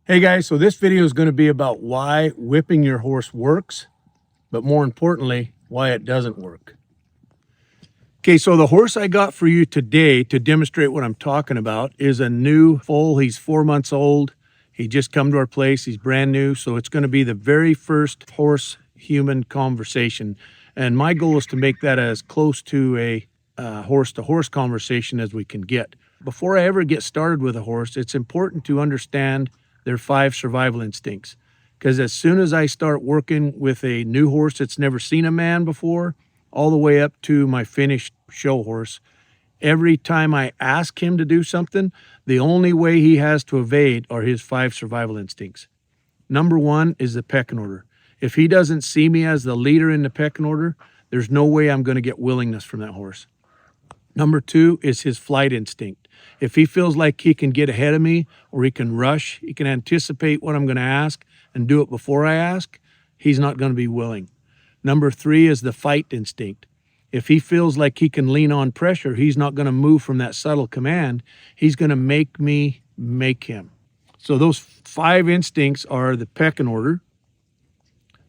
Hey guys, so this video is going to be about why whipping your horse works, but more importantly, why it doesn't work. Okay, so the horse I got for you today to demonstrate what I'm talking about is a new foal. He's 4 months old. He just come to our place. He's brand new, so it's going to be the very first horse-human conversation. And my goal is to make that as close to a horse-to-horse conversation as we can get. Before I ever get started with a horse, it's important to understand their 5 survival instincts. Because as soon as I start working with a new horse that's never seen a man before, all the way up to my finished show horse, every time I ask him to do something, the only way he has to evade are his 5 survival instincts. Number 1 is the pecking order. If he doesn't see me as the leader in the pecking order, there's no way I'm going to get willingness from that horse. Number 2 is his flight instinct. If he feels like he can get ahead of me or he can rush, he can anticipate what I'm going to ask and do it before I ask, he's not going to be willing. Number 3 is the fight instinct. If he feels like he can lean on pressure, he's not going to move from that subtle command. He's going to make me make him. So those 5 instincts are the pecking order,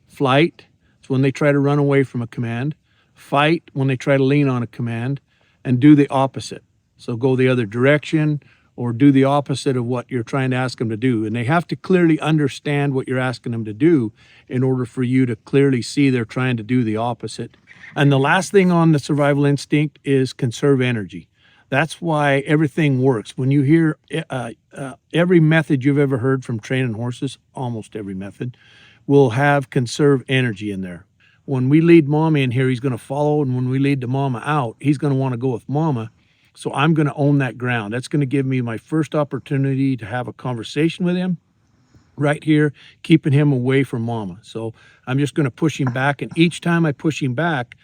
flight, it's when they try to run away from a command, fight, when they try to lean on a command, and do the opposite. So go the other direction or do the opposite of what you're trying to ask them to do. And they have to clearly understand what you're asking them to do in order for you to clearly see they're trying to do the opposite. And the last thing on the survival instinct is conserve energy. That's why everything works. When you hear every method you've ever heard from training horses, almost every method, will have conserve energy in there. When we lead Mommy in here, he's going to follow, and when we lead the Mama out, he's going to want to go with Mama. So I'm going to own that ground. That's going to give me my first opportunity to have a conversation with him right here, keeping him away from Mama. So I'm just going to push him back, and each time I push him back,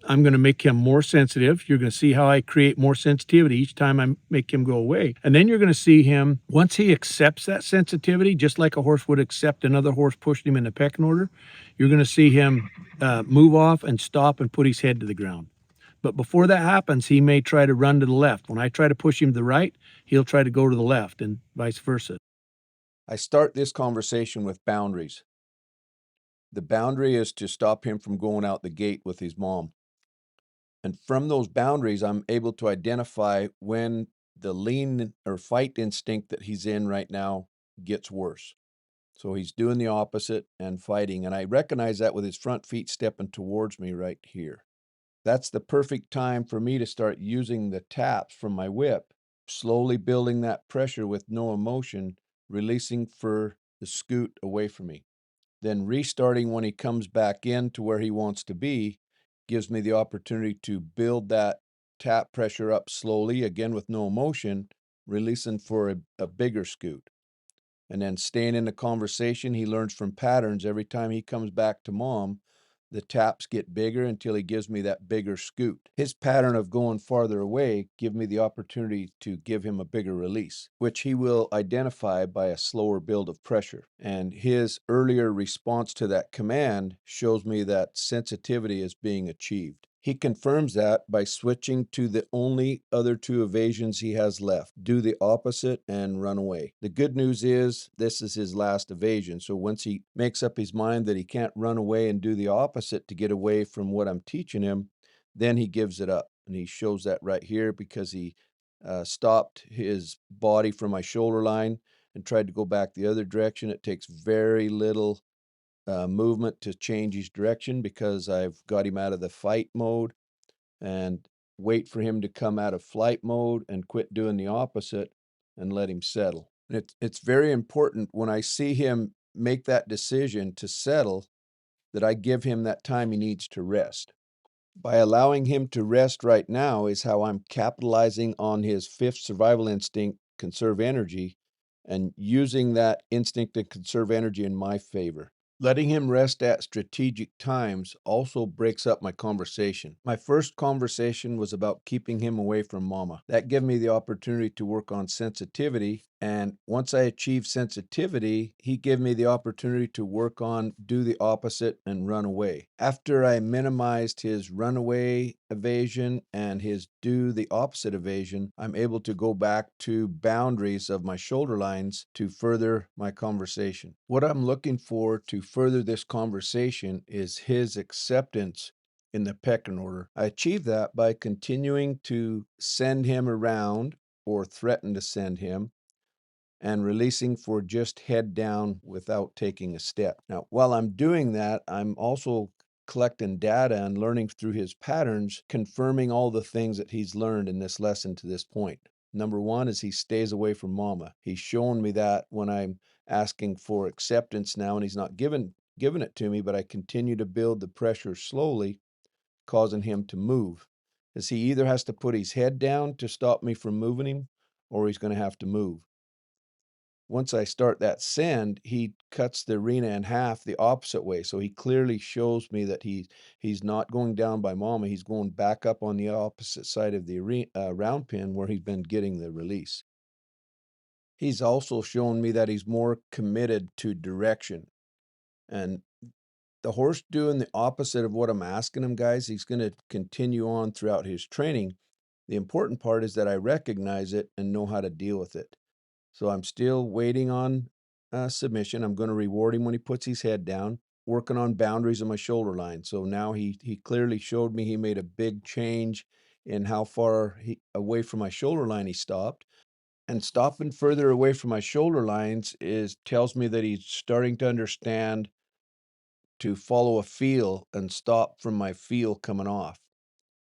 I'm going to make him more sensitive. You're going to see how I create more sensitivity each time I make him go away. And then you're going to see him, once he accepts that sensitivity, just like a horse would accept another horse pushing him in the pecking order, you're going to see him move off and stop and put his head to the ground. But before that happens, he may try to run to the left. When I try to push him to the right, he'll try to go to the left and vice versa. I start this conversation with boundaries. The boundary is to stop him from going out the gate with his mom. And from those boundaries, I'm able to identify when the lean or fight instinct that he's in right now gets worse. So he's doing the opposite and fighting. And I recognize that with his front feet stepping towards me right here. That's the perfect time for me to start using the taps from my whip, slowly building that pressure with no emotion, releasing for the scoot away from me. Then restarting when he comes back in to where he wants to be gives me the opportunity to build that tap pressure up slowly, again with no emotion, releasing for a bigger scoot. And then staying in the conversation, he learns from patterns. Every time he comes back to mom, the taps get bigger until he gives me that bigger scoot. His pattern of going farther away give me the opportunity to give him a bigger release, which he will identify by a slower build of pressure. And his earlier response to that command shows me that sensitivity is being achieved. He confirms that by switching to the only other 2 evasions he has left, do the opposite and run away. The good news is this is his last evasion. So once he makes up his mind that he can't run away and do the opposite to get away from what I'm teaching him, then he gives it up. And he shows that right here because he stopped his body from my shoulder line and tried to go back the other direction. It takes very little movement to change his direction because I've got him out of the fight mode and wait for him to come out of flight mode and quit doing the opposite and let him settle. It's very important when I see him make that decision to settle that I give him that time he needs to rest. By allowing him to rest right now is how I'm capitalizing on his 5th survival instinct, conserve energy, and using that instinct to conserve energy in my favor. Letting him rest at strategic times also breaks up my conversation. My first conversation was about keeping him away from mama. That gave me the opportunity to work on sensitivity And once I achieved sensitivity, he gave me the opportunity to work on do the opposite and run away. After I minimized his runaway evasion and his do the opposite evasion, I'm able to go back to boundaries of my shoulder lines to further my conversation. What I'm looking for to further this conversation is his acceptance in the pecking order. I achieve that by continuing to send him around or threaten to send him and releasing for just head down without taking a step. Now, while I'm doing that, I'm also collecting data and learning through his patterns, confirming all the things that he's learned in this lesson to this point. Number one is he stays away from mama. He's shown me that when I'm asking for acceptance now, and he's not giving it to me, but I continue to build the pressure slowly, causing him to move. As he either has to put his head down to stop me from moving him, or he's going to have to move. Once I start that send, he cuts the arena in half the opposite way. So he clearly shows me that he's not going down by mama. He's going back up on the opposite side of the arena, round pin where he's been getting the release. He's also shown me that he's more committed to direction. And the horse doing the opposite of what I'm asking him, guys, he's going to continue on throughout his training. The important part is that I recognize it and know how to deal with it. So I'm still waiting on submission. I'm going to reward him when he puts his head down, working on boundaries of my shoulder line. So now he clearly showed me he made a big change in how far away from my shoulder line he stopped. And stopping further away from my shoulder lines tells me that he's starting to understand to follow a feel and stop from my feel coming off.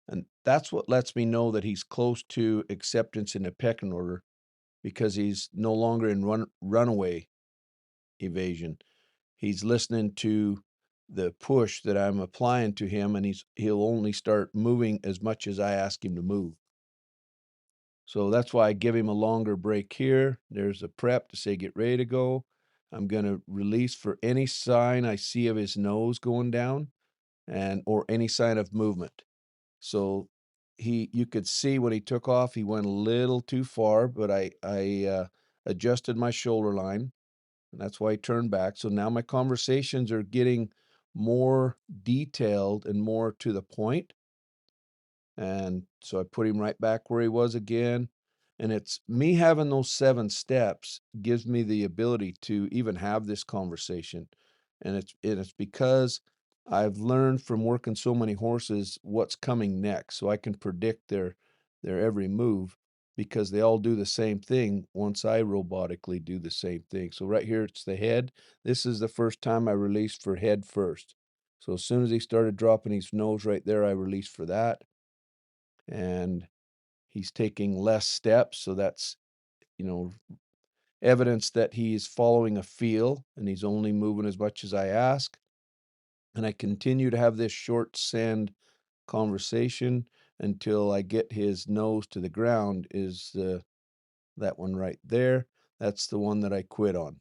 And that's what lets me know that he's close to acceptance in the pecking order, because he's no longer in runaway evasion. He's listening to the push that I'm applying to him, and he'll only start moving as much as I ask him to move. So that's why I give him a longer break here. There's a prep to say get ready to go. I'm going to release for any sign I see of his nose going down or any sign of movement. So you could see when he took off, he went a little too far, but I adjusted my shoulder line, and that's why he turned back. So now my conversations are getting more detailed and more to the point. And so I put him right back where he was again. And it's me having those 7 steps gives me the ability to even have this conversation. And it's because I've learned from working so many horses what's coming next. So I can predict their every move, because they all do the same thing once I robotically do the same thing. So right here, it's the head. This is the first time I released for head first. So as soon as he started dropping his nose right there, I released for that. And he's taking less steps. So that's, evidence that he's following a feel and he's only moving as much as I ask. And I continue to have this short send conversation until I get his nose to the ground. Is that one right there? That's the one that I quit on.